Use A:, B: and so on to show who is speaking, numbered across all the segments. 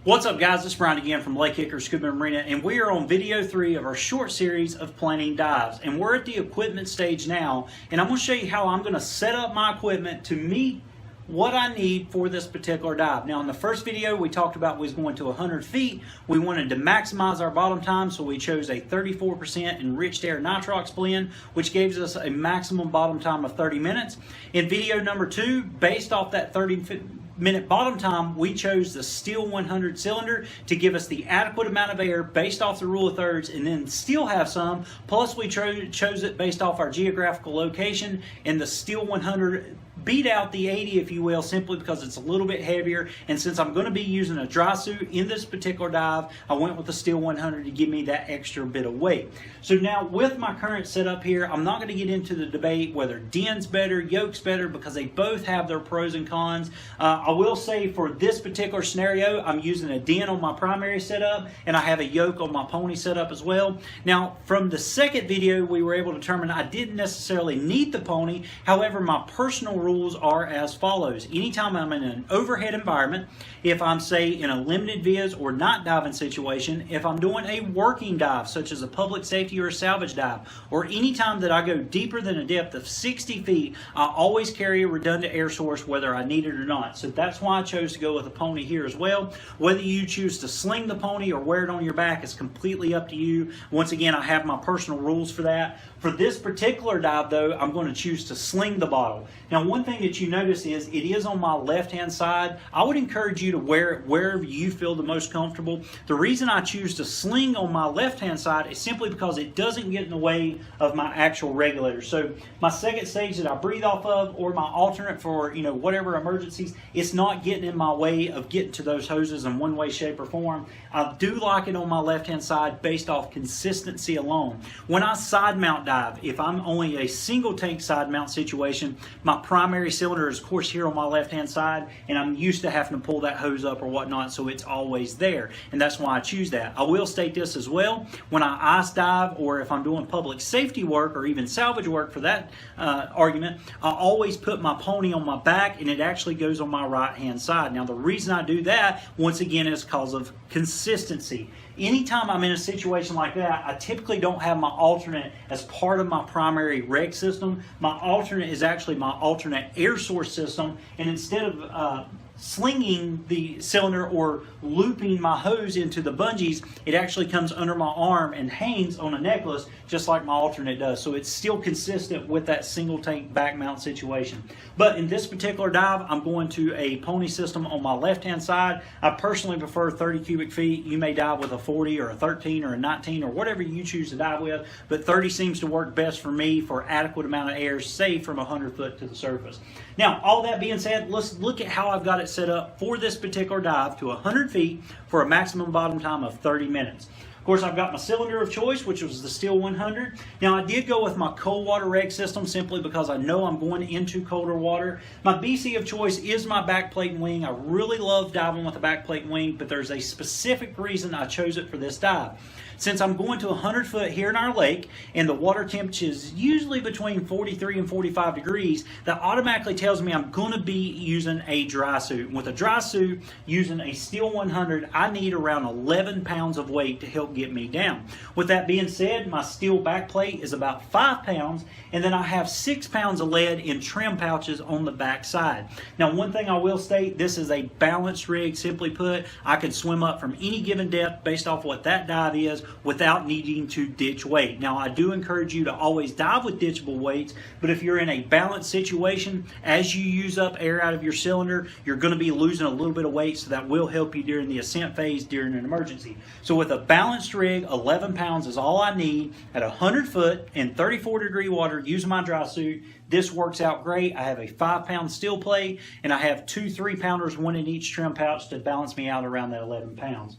A: What's up, guys? It's Brian again from Lake Hickory Scuba Marina, and we are on video 3 of our short series of planning dives. And we're at the equipment stage now, and I'm going to show you how I'm going to set up my equipment to meet what I need for this particular dive. Now, in the first video, we talked about we was going to 100 feet. We wanted to maximize our bottom time, so we chose a 34% enriched air nitrox blend, which gives us a maximum bottom time of 30 minutes. In video number 2, based off that 30-minute bottom time, we chose the Steel 100 cylinder to give us the adequate amount of air based off the rule of thirds, and then still have some. Plus, we chose it based off our geographical location, and the Steel 100 beat out the 80, if you will, simply because it's a little bit heavier. And since I'm going to be using a dry suit in this particular dive, I went with the Steel 100 to give me that extra bit of weight. So now with my current setup here, I'm not going to get into the debate whether Den's better, yoke's better, because they both have their pros and cons. I will say for this particular scenario, I'm using a Den on my primary setup, and I have a yoke on my pony setup as well. Now, from the second video, we were able to determine I didn't necessarily need the pony. However, my personal rules are as follows. Anytime I'm in an overhead environment, if I'm, say, in a limited viz or not diving situation, if I'm doing a working dive, such as a public safety or a salvage dive, or anytime that I go deeper than a depth of 60 feet, I always carry a redundant air source whether I need it or not. So that's why I chose to go with a pony here as well. Whether you choose to sling the pony or wear it on your back is completely up to you. Once again, I have my personal rules for that. For this particular dive, though, I'm going to choose to sling the bottle. Now, one thing that you notice is it is on my left-hand side. I would encourage you to wear it wherever you feel the most comfortable. The reason I choose to sling on my left-hand side is simply because it doesn't get in the way of my actual regulator. So my second stage that I breathe off of, or my alternate for, whatever emergencies, it's not getting in my way of getting to those hoses in one way, shape, or form. I do like it on my left-hand side based off consistency alone. When I side mount dive, if I'm only a single tank side mount situation, my primary cylinder is, of course, here on my left-hand side, and I'm used to having to pull that hose up or whatnot, so it's always there, and that's why I choose that. I will state this as well. When I ice dive, or if I'm doing public safety work or even salvage work for that argument, I always put my pony on my back, and it actually goes on my right-hand side. Now, the reason I do that, once again, is because of consistency. Anytime I'm in a situation like that, I typically don't have my alternate as part of my primary reg system. My alternate is actually my alternate air source system, and instead of slinging the cylinder or looping my hose into the bungees, it actually comes under my arm and hangs on a necklace just like my alternate does. So it's still consistent with that single tank back mount situation. But in this particular dive, I'm going to a pony system on my left hand side. I personally prefer 30 cubic feet. You may dive with a 40 or a 13 or a 19 or whatever you choose to dive with, but 30 seems to work best for me for adequate amount of air, say from 100 foot to the surface. Now, all that being said, let's look at how I've got it set up for this particular dive to 100 feet for a maximum bottom time of 30 minutes. Of course, I've got my cylinder of choice, which was the Steel 100. Now, I did go with my cold water reg system simply because I know I'm going into colder water. My BC of choice is my backplate and wing. I really love diving with a backplate and wing, but there's a specific reason I chose it for this dive. Since I'm going to 100 foot here in our lake, and the water temperature is usually between 43 and 45 degrees, that automatically tells me I'm going to be using a dry suit. With a dry suit, using a Steel 100, I need around 11 pounds of weight to help get me down. With that being said, my steel backplate is about 5 pounds, and then I have 6 pounds of lead in trim pouches on the back side. Now, one thing I will state, this is a balanced rig. Simply put, I can swim up from any given depth based off what that dive is without needing to ditch weight. Now, I do encourage you to always dive with ditchable weights, but if you're in a balanced situation, as you use up air out of your cylinder, you're going to be losing a little bit of weight, so that will help you during the ascent phase during an emergency. So with a balanced rig, 11 pounds is all I need at 100 foot in 34 degree water using my dry suit. This works out great. I have a 5 pound steel plate, and I have 2 3-pounders, one in each trim pouch to balance me out around that 11 pounds.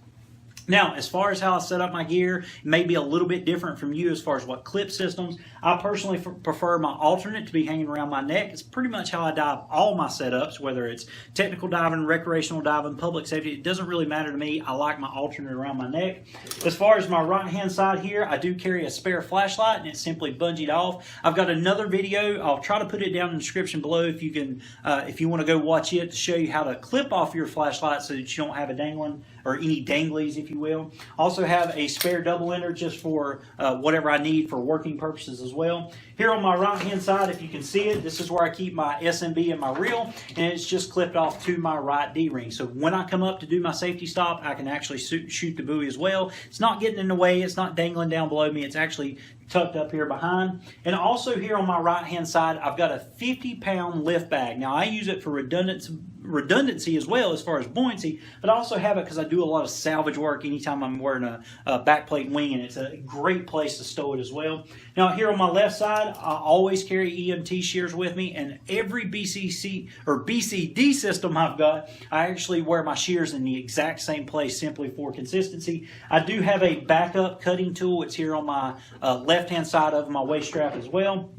A: Now, as far as how I set up my gear, it may be a little bit different from you as far as what clip systems. I personally prefer my alternate to be hanging around my neck. It's pretty much how I dive all my setups, whether it's technical diving, recreational diving, public safety. It doesn't really matter to me. I like my alternate around my neck. As far as my right-hand side here, I do carry a spare flashlight, and it's simply bungeed off. I've got another video. I'll try to put it down in the description below if you can, if you want to go watch it, to show you how to clip off your flashlight so that you don't have a dangling or any danglies, if you will. Also have a spare double ender just for whatever I need for working purposes as well. Here on my right hand side, if you can see it, this is where I keep my SMB and my reel, and it's just clipped off to my right D-ring. So when I come up to do my safety stop, I can actually shoot the buoy as well. It's not getting in the way, it's not dangling down below me, it's actually tucked up here behind. And also here on my right hand side, I've got a 50-pound lift bag. Now I use it for redundancy as well as far as buoyancy, but I also have it because I do a lot of salvage work anytime I'm wearing a backplate wing, and it's a great place to stow it as well. Now here on my left side, I always carry EMT shears with me, and every BCC or BCD system I've got, I actually wear my shears in the exact same place simply for consistency. I do have a backup cutting tool. It's here on my left-hand side of my waist strap as well.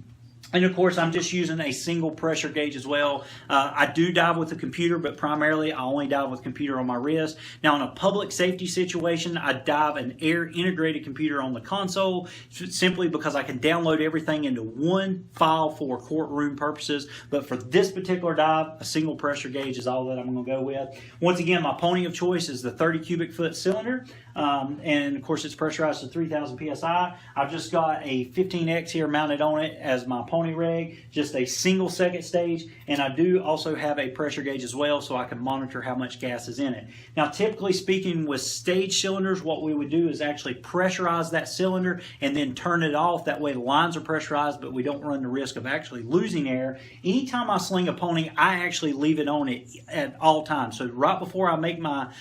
A: And of course, I'm just using a single pressure gauge as well. I do dive with a computer, but primarily I only dive with computer on my wrist. Now, in a public safety situation, I dive an air integrated computer on the console simply because I can download everything into one file for courtroom purposes. But for this particular dive, a single pressure gauge is all that I'm going to go with. Once again, my pony of choice is the 30 cubic foot cylinder. And of course, it's pressurized to 3,000 psi. I've just got a 15X here mounted on it as my pony rig, just a single second stage, and I do also have a pressure gauge as well so I can monitor how much gas is in it. Now, typically speaking, with stage cylinders, what we would do is actually pressurize that cylinder and then turn it off. That way the lines are pressurized, but we don't run the risk of actually losing air. Anytime I sling a pony, I actually leave it on it at all times. So right before I make my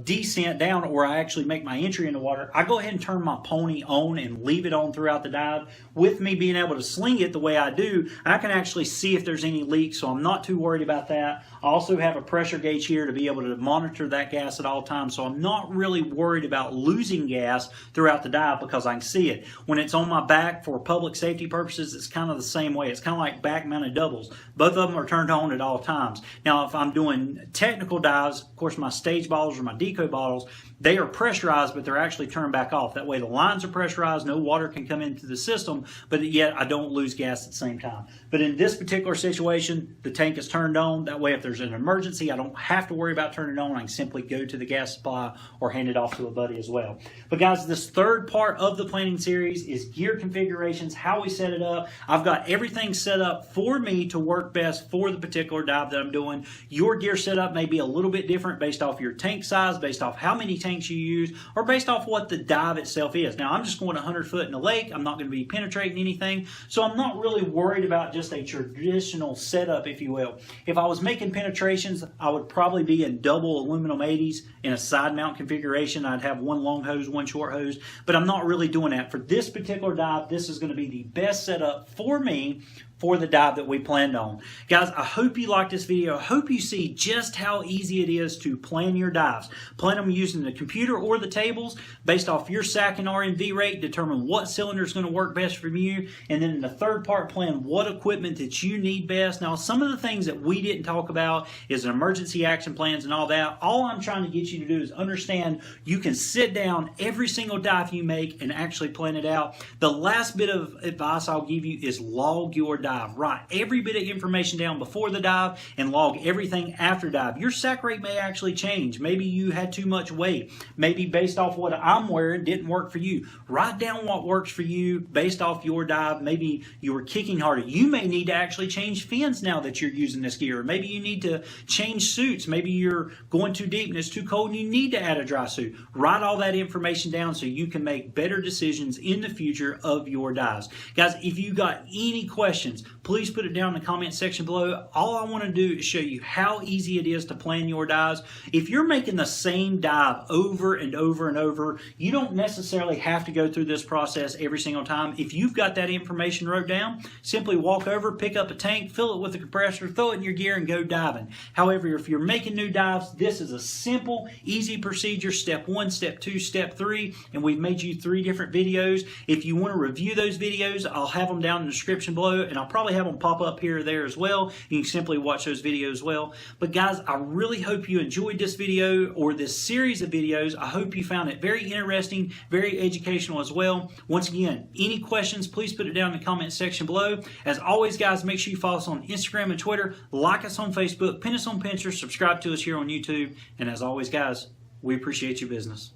A: descent down, or I actually make my entry in the water, I go ahead and turn my pony on and leave it on throughout the dive. With me being able to sling it the way I do, I can actually see if there's any leaks, so I'm not too worried about that. I also have a pressure gauge here to be able to monitor that gas at all times, so I'm not really worried about losing gas throughout the dive because I can see it. When it's on my back for public safety purposes, it's kind of the same way. It's kind of like back-mounted doubles. Both of them are turned on at all times. Now, if I'm doing technical dives, of course, my stage bottles or my decoy bottles, they are pressurized, but they're actually turned back off. That way the lines are pressurized, no water can come into the system, but yet I don't lose gas at the same time. But in this particular situation, the tank is turned on. That way if there's an emergency, I don't have to worry about turning it on. I can simply go to the gas supply or hand it off to a buddy as well. But guys, this third part of the planning series is gear configurations, how we set it up. I've got everything set up for me to work best for the particular dive that I'm doing. Your gear setup may be a little bit different based off your tank size, based off how many tanks you use, or based off what the dive itself is. Now, I'm just going 100 foot in the lake. I'm not going to be penetrating anything, so I'm not really worried about just a traditional setup, if you will. If I was making penetrations, I would probably be in double aluminum 80s in a side mount configuration. I'd have one long hose, one short hose, but I'm not really doing that. For this particular dive, this is going to be the best setup for me for the dive that we planned on. Guys, I hope you liked this video. I hope you see just how easy it is to plan your dives. Plan them using the computer or the tables based off your SAC and RMV rate. Determine what cylinder is going to work best for you. And then in the third part, plan what equipment that you need best. Now, some of the things that we didn't talk about is emergency action plans and all that. All I'm trying to get you to do is understand you can sit down every single dive you make and actually plan it out. The last bit of advice I'll give you is log your dive. Write every bit of information down before the dive and log everything after dive. Your SAC rate may actually change. Maybe you had too much weight. Maybe based off what I'm wearing didn't work for you. Write down what works for you based off your dive. Maybe you were kicking harder. You may need to actually change fins now that you're using this gear. Maybe you need to change suits. Maybe you're going too deep and it's too cold and you need to add a dry suit. Write all that information down so you can make better decisions in the future of your dives. Guys, if you got any questions, please put it down in the comment section below. All I want to do is show you how easy it is to plan your dives. If you're making the same dive over and over and over, you don't necessarily have to go through this process every single time. If you've got that information wrote down, simply walk over, pick up a tank, fill it with a compressor, throw it in your gear, and go diving. However, if you're making new dives, this is a simple, easy procedure. Step 1, Step 2, Step 3, and we've made you 3 different videos. If you want to review those videos, I'll have them down in the description below, and I'll probably have them pop up here or there as well. You can simply watch those videos as well. But guys, I really hope you enjoyed this video or this series of videos. I hope you found it very interesting, very educational as well. Once again, any questions, please put it down in the comment section below. As always, guys, make sure you follow us on Instagram and Twitter, like us on Facebook, pin us on Pinterest, subscribe to us here on YouTube, and as always, guys, We appreciate your business.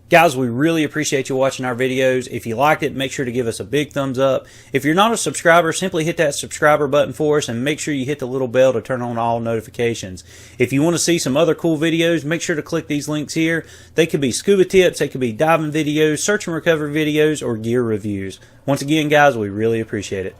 B: Guys, we really appreciate you watching our videos. If you liked it, make sure to give us a big thumbs up. If you're not a subscriber, simply hit that subscriber button for us and make sure you hit the little bell to turn on all notifications. If you want to see some other cool videos, make sure to click these links here. They could be scuba tips, they could be diving videos, search and recovery videos, or gear reviews. Once again, guys, we really appreciate it.